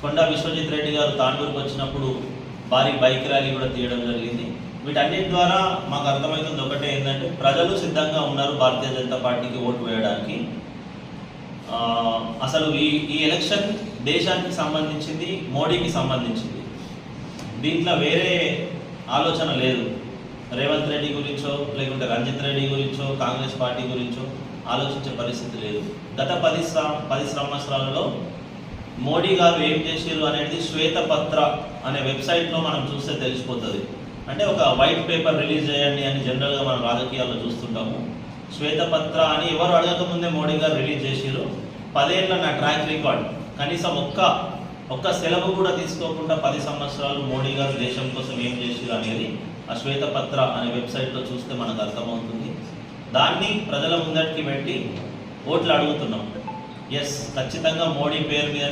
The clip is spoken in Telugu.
కొండా విశ్వజిత్ రెడ్డి గారు తాండూరుకు వచ్చినప్పుడు భారీ బైక్ ర్యాలీ కూడా తీయడం జరిగింది. వీటన్నిటి ద్వారా మాకు అర్థమవుతుంది ఒకటే, ఏంటంటే ప్రజలు సిద్ధంగా ఉన్నారు భారతీయ జనతా పార్టీకి ఓటు వేయడానికి. అసలు ఈ ఎలక్షన్ దేశానికి సంబంధించింది, మోడీకి సంబంధించింది. దీంట్లో వేరే ఆలోచన లేదు. రేవంత్ రెడ్డి గురించో లేకుంటే రంజిత్ రెడ్డి గురించో కాంగ్రెస్ పార్టీ గురించో ఆలోచించే పరిస్థితి లేదు. గత 10 సంవత్సరాలలో మోడీ గారు ఏం చేశారు అనేది శ్వేతపత్ర అనే వెబ్సైట్లో మనం చూస్తే తెలిసిపోతుంది. అంటే ఒక వైట్ పేపర్ రిలీజ్ చేయండి అని జనరల్గా మనం రాజకీయాల్లో చూస్తుంటాము. శ్వేతపత్ర అని ఎవరు అడగకముందే మోడీ గారు రిలీజ్ చేశారు. 10 ఏళ్ళ నా ట్రాక్ రికార్డ్, కనీసం ఒక్క సెలవు కూడా తీసుకోకుండా 10 సంవత్సరాలు మోడీ గారు దేశం కోసం ఏం చేశారు అనేది ఆ శ్వేతపత్ర అనే వెబ్సైట్లో చూస్తే మనకు అర్థమవుతుంది. దాన్ని ప్రజల ముందటికి పెట్టి ఓట్లు అడుగుతున్నాం. ఎస్, ఖచ్చితంగా మోడీ పేరు మీద